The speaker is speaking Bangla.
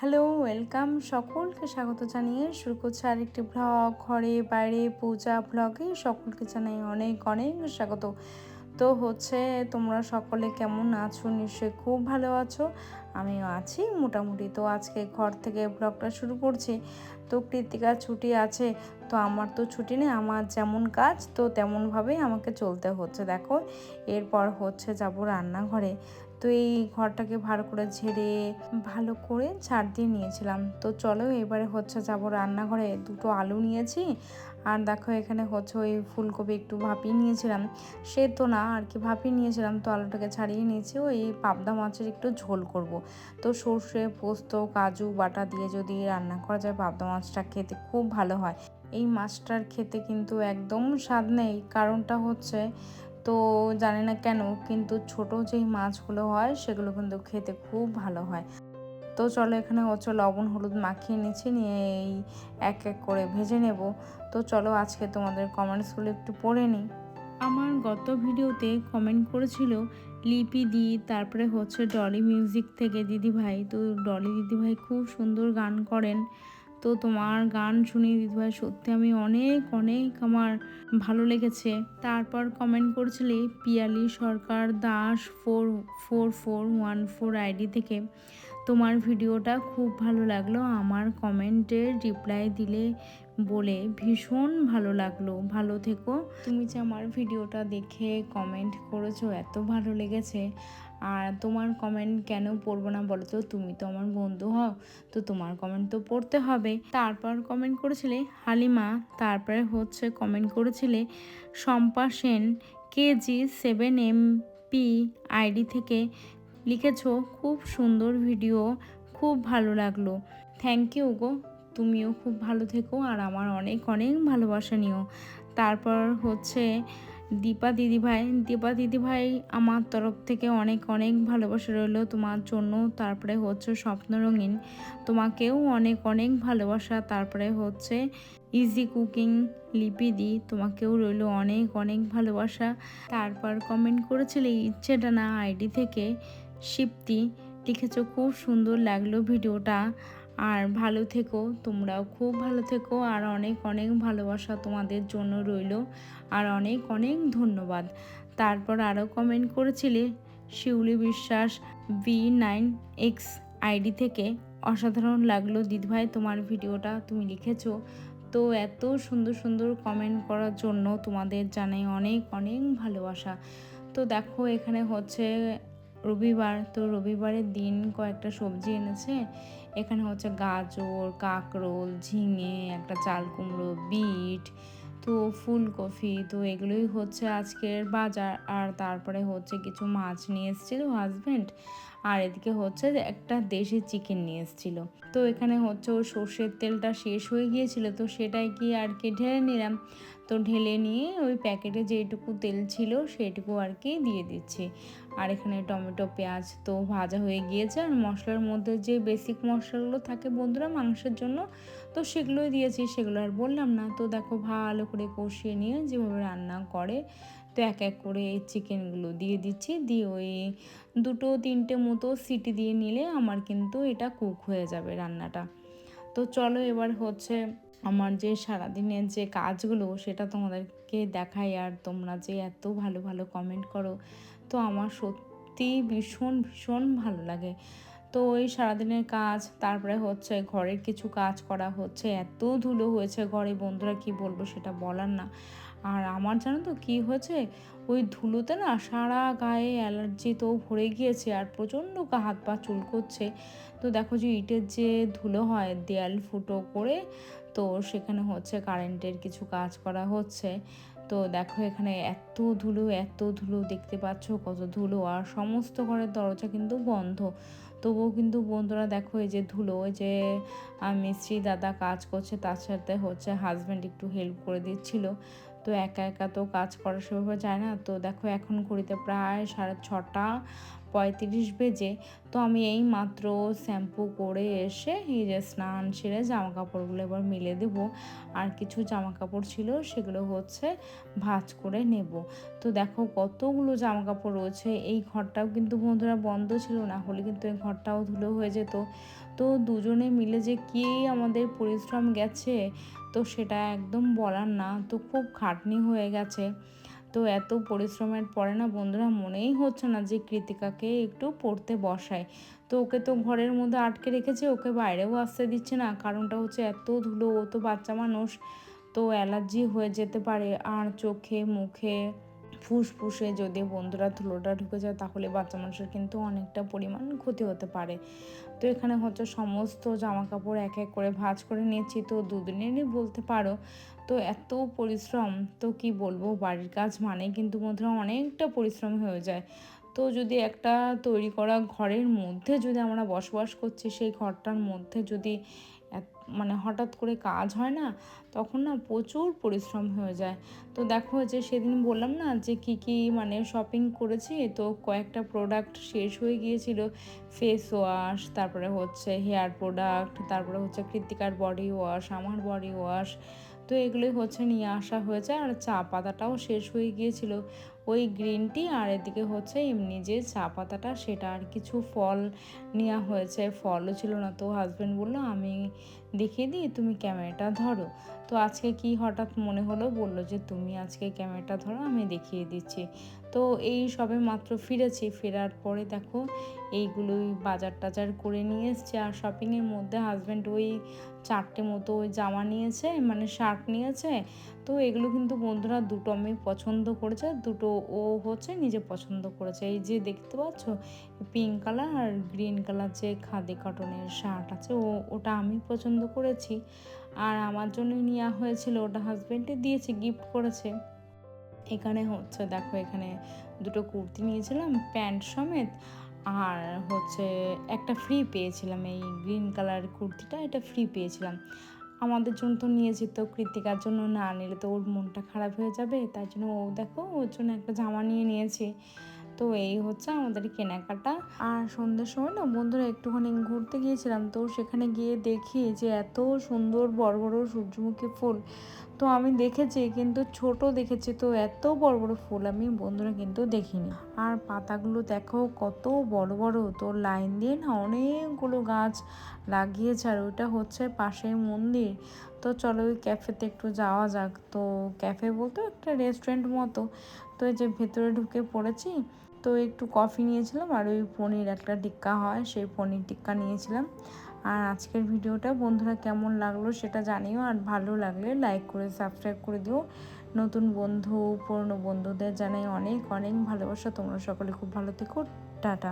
Hello, welcome. সকলকে স্বাগত জানিয়ে শুরু করছি আরেকটি ব্লগ। ঘরে বাইরে পূজা ব্লগে সকলকে জানাই অনেক অনেক স্বাগত। তো তোমরা সকলে কেমন আছো? নিশ্চয়ই খুব ভালো আছো। আমিও আছি মোটামুটি। তো আজকে ঘর থেকে ব্লগটা শুরু করছি। তো কৃত্তিকার ছুটি আছে, তো আমার তো ছুটি নেই, আমার যেমন কাজ তো তেমনভাবেই আমাকে চলতে হচ্ছে। দেখো, এরপর যাব রান্নাঘরে। তো এই ঘরটাকে ভালো করে ঝেড়ে ভালো করে ঝাড় দিয়ে নিয়েছিলাম। তো চলো এবারে যাব রান্নাঘরে। দুটো আলু নিয়েছি, আর দেখো এখানে ওই ফুলকপি একটু ভাপিয়ে নিয়েছিলাম, সে তো না আর কি, ভাপিয়ে নিয়েছিলাম। তো আলুটাকে ছাড়িয়ে নিয়েছি, ওই পাবদা মাছের একটু ঝোল করব। তো সর্ষে পোস্ত কাজু বাটা দিয়ে যদি রান্না করা যায় পাবদা মাছটা, খেতে খুব ভালো হয়। এই মাছটার খেতে কিন্তু একদম স্বাদ নেই, কারণটা তো জানি না কেন, কিন্তু ছোট যেই মাছগুলো হয় সেগুলো কিন্তু খেতে খুব ভালো হয়। তো চলো এখানে লবণ হলুদ মাখিয়ে নিচ্ছি, নিয়ে এই এক এক করে ভেজে নেব। তো চলো আজকে তোমাদের কমেন্টসগুলো একটু পড়ে নিই। আমার গত ভিডিওতে কমেন্ট করেছিল লিপি দি, তারপরে ডলি মিউজিক থেকে দিদিভাই। তো ডলি দিদিভাই খুব সুন্দর গান করেন। তো তোমার গান শুনে দিদিভাই সত্যি আমি অনেক অনেক আমার ভালো লেগেছে। তারপর কমেন্ট করেছিলে পিয়ালি সরকার দাস 44414 আইডি থেকে, তোমার ভিডিওটা খুব ভালো লাগলো, আমার কমেন্টের রিপ্লাই দিলে বলে ভীষণ ভালো লাগলো, ভালো থেকো। তুমি যে আমার ভিডিওটা দেখে কমেন্ট করেছো, এত ভালো লেগেছে। আর তোমার কমেন্ট কেন পড়বো না বলো তো, তুমি তো আমার বন্ধু হও, তো তোমার কমেন্ট তো পড়তে হবে। তারপর কমেন্ট করেছিলে হালিমা, তারপরে কমেন্ট করেছিলে শম্পা সেন KG7MP আইডি থেকে, লিখেছো খুব সুন্দর ভিডিও, খুব ভালো লাগলো। থ্যাংক ইউ গো, তুমিও খুব ভালো থেকো আর আমার অনেক অনেক ভালোবাসা নিও। তারপর দীপা দিদিভাই আমার তরফ থেকে অনেক অনেক ভালোবাসা রইলো তোমার জন্য। তারপরে স্বপ্ন রঙিন, তোমাকেও অনেক অনেক ভালোবাসা। তারপরে ইজি কুকিং লিপিদি, তোমাকেও রইলো অনেক অনেক ভালোবাসা। তারপর কমেন্ট করেছিলে ইচ্ছে ডানা আইডি থেকে শিপ্তি, লিখেছো খুব সুন্দর লাগলো ভিডিওটা, আর ভালো থেকো, তোমরাও খুব ভালো থেকো, আর অনেক অনেক ভালোবাসা তোমাদের জন্য রইলো, আর অনেক অনেক ধন্যবাদ। তারপর আরও কমেন্ট করেছিলে শিউলি বিশ্বাস V9X আইডি থেকে, অসাধারণ লাগলো দিদিভাই তোমার ভিডিওটা, তুমি লিখেছো। তো এত সুন্দর সুন্দর কমেন্ট করার জন্য তোমাদের জানাই অনেক অনেক ভালোবাসা। তো দেখো এখানে রবিবার, তো রবিবারের দিন কয়েকটা সবজি এনেছে। এখানে গাজর, কাঁকরোল, ঝিঙে, একটা চাল কুমড়ো, বিট, তো ফুলকপি, তো এগুলোই আজকের বাজার। আর তারপরে কিছু মাছ নিয়ে এসেছিল হাজব্যান্ড, আর এদিকে একটা দেশি চিকেন নিয়ে এসেছিল। তো এখানে ওই সর্ষের তেলটা শেষ হয়ে গিয়েছিল, তো সেটাই কি আর কি ঢেলে নিলাম। তো ঢেলে নিয়ে ওই প্যাকেটে যেটুকু তেল ছিল সেটুকু আর কি দিয়ে দিচ্ছি। আর এখানে টমেটো পেঁয়াজ তো ভাজা হয়ে গিয়েছে, আর মশলার মধ্যে যে বেসিক মশলাগুলো থাকে বন্ধুরা মাংসের জন্য, তো সেগুলোই দিয়েছি, সেগুলো আর বললাম না। তো দেখো ভালো করে কষিয়ে নিয়ে যেভাবে রান্না করে, তো এক এক করে এই চিকেনগুলো দিয়ে দিচ্ছি, দিয়ে ওই 2-3টে মতো সিটি দিয়ে নিলে আমার কিন্তু এটা কুক হয়ে যাবে রান্নাটা। তো চলো এবার আমার যে সারাদিনের যে কাজগুলো সেটা তোমাদেরকে দেখাই। আর তোমরা যে এত ভালো ভালো কমেন্ট করো, তো আমার সত্যি ভীষণ ভীষণ ভালো লাগে। তো ওই সারাদিনের কাজ, তারপরে ঘরের কিছু কাজ করা এত ধুলো হয়েছে ঘরে বন্ধুরা, কি বলবো সেটা বলার না। আর আমার জানো তো কী হয়েছে, ওই ধুলোতে না সারা গায়ে অ্যালার্জি তো ভরে গিয়েছে, আর প্রচণ্ড হাত পা চুলকোচ্ছে। তো দেখো যে ইটের যে ধুলো হয় দেয়াল ফুটো করে, তো সেখানে কারেন্টের কিছু কাজ করা হচ্ছে। তো দেখো এখানে এত ধুলো দেখতে পাচ্ছ কত ধুলো, আর সমস্ত ঘরের দরজা কিন্তু বন্ধ। তবুও কিন্তু বন্ধুরা দেখো এই যে ধুলো, ওই যে মিস্ত্রি দাদা কাজ করছে, তার সাথে হাজব্যান্ড একটু হেল্প করে দিচ্ছিল। তো একা একা তো কাজ করা সেভাবে যায় না। তো দেখো এখন ঘড়িতে প্রায় 6:30 35 বেজে। তো আমি এই মাত্র শ্যাম্পু করে এসে এই যে স্নান সেরে জামা কাপড়গুলো এবার মেলে দেবো। আর কিছু জামা কাপড় ছিল সেগুলো হচ্ছে ভাঁজ করে নেব। তো দেখো কতগুলো জামা কাপড় রয়েছে। এই ঘরটাও কিন্তু বন্ধুরা বন্ধ ছিল, না হলে কিন্তু এই ঘরটাও ধুলো হয়ে যেত। তো দুজনে মিলে যে কী আমাদের পরিশ্রম গেছে, তো সেটা একদম বলার না। তো খুব খাটনি হয়ে গেছে। তো এত পরিশ্রমের পরে না বন্ধুরা মনেই হচ্ছে না যে কৃতিকাকে একটু পড়তে বসায়। তো ওকে তো ঘরের মধ্যে আটকে রেখেছে, ওকে বাইরেও আসতে দিচ্ছে না। কারণটা হচ্ছে এত ধুলো, ও তো বাচ্চা মানুষ, তো অ্যালার্জি হয়ে যেতে পারে। আর চোখে মুখে ফুসফুসে যদি বন্ধুরা ধুলোটা ঢুকে যায় তাহলে বাচ্চা মানুষের কিন্তু অনেকটা পরিমাণ ক্ষতি হতে পারে। তো এখানে হচ্ছে সমস্ত জামা কাপড় এক এক করে ভাঁজ করে নিয়েছি। তো দুদিনেরই বলতে পারো। তো এত পরিশ্রম, তো কি বলবো, বাড়ির কাজ মানে কিন্তু বন্ধুরা অনেকটা পরিশ্রম হয়ে যায়। তো যদি একটা তৈরি করা ঘরের মধ্যে যদি আমরা বসবাস করছি, সেই ঘরটার মধ্যে যদি মানে হঠাৎ করে কাজ হয় না, তখন না প্রচুর পরিশ্রম হয়ে যায়। তো দেখো যে সেদিন বললাম না যে কি মানে শপিং করেছি, তো কয়েকটা প্রোডাক্ট শেষ হয়ে গিয়েছিল। ফেস ওয়াশ, তারপরে হচ্ছে হেয়ার প্রোডাক্ট, তারপরে হচ্ছে কৃতিকার বডি ওয়াশ, আমার বডি ওয়াশ। তো এগুলোই হচ্ছে নিয়ে আসা হয়েছে। আর চা পাতাটাও শেষ হয়ে গিয়েছিল, ওই গ্রিন টি। আর এদিকে হচ্ছে এমনি যে চা পাতাটা, সেটা। আর কিছু ফল নেওয়া হয়েছে, ফলও ছিল না। তো হাজব্যান্ড বললো আমি দেখিয়ে দিই, তুমি ক্যামেরাটা ধরো। তো আজকে কি হঠাৎ মনে হলো, বললো যে তুমি আজকে ক্যামেরাটা ধরো, আমি দেখিয়ে দিচ্ছি। তো এই সবে মাত্র ফিরেছি, ফেরার পরে দেখো এইগুলোই বাজার টাজার করে নিয়ে এসছে। আর শপিংয়ের মধ্যে হাজব্যান্ড ওই 4টে মতো ওই জামা নিয়েছে, মানে শার্ট নিয়েছে। তো এগুলো কিন্তু বন্ধুরা দুটো আমি পছন্দ করেছে, দুটো ও হচ্ছে নিজে পছন্দ করেছে। এই যে দেখতে পাচ্ছ পিঙ্ক কালার আর গ্রিন কালার যে খাদি কটনের শার্ট আছে, ওটা আমি পছন্দ করেছি। আর আমার জন্য নেওয়া হয়েছিল, ওটা হাজব্যান্ডে দিয়েছে, গিফট করেছে। এখানে হচ্ছে দেখো, এখানে দুটো কুর্তি নিয়েছিলাম প্যান্ট সমেত। আর হচ্ছে একটা ফ্রি পেয়েছিলাম, এই গ্রিন কালার কুর্তিটা, এটা ফ্রি পেয়েছিলাম। আমাদের জন্য তো নিয়েছি, তো কৃতিকার জন্য না নিলে তো ওর মনটা খারাপ হয়ে যাবে, তাই জন্য ও দেখো ওর জন্য একটা জামা নিয়ে নিয়েছি। তো এই হচ্ছে আমাদের কেনাকাটা। আর সন্ধ্যের সময় না বন্ধুরা একটুখানি ঘুরতে গিয়েছিলাম। তো সেখানে গিয়ে দেখি যে এত সুন্দর বড় বড় সূর্যমুখী ফুল। তো আমি দেখেছি কিন্তু ছোট দেখেছি, তো এত বড় বড় ফুল আমি বন্ধুরা কিন্তু দেখিনি। আর পাতাগুলো দেখো কত বড় বড়, তো লাইন দিয়ে না অনেকগুলো গাছ লাগিয়েছে। আর ওইটা হচ্ছে পাশে মন্দির। তো চলো ওই ক্যাফেতে একটু যাওয়া যাক। তো ক্যাফে বলতে একটা রেস্টুরেন্ট মতো। তো এই যে ভেতরে ঢুকে পড়েছি। তো একটু কফি নিয়েছিলাম, আর ওই পনির একটা টিক্কা হয়, সেই পনির টিক্কা নিয়েছিলাম। আর আজকের ভিডিওটা বন্ধুরা কেমন লাগলো সেটা জানিও। আর ভালো লাগলে লাইক করে সাবস্ক্রাইব করে দিও। নতুন বন্ধু পুরনো বন্ধুদের জানাই অনেক অনেক ভালোবাসা। তোমরা সকলে খুব ভালো থেকো। টাটা।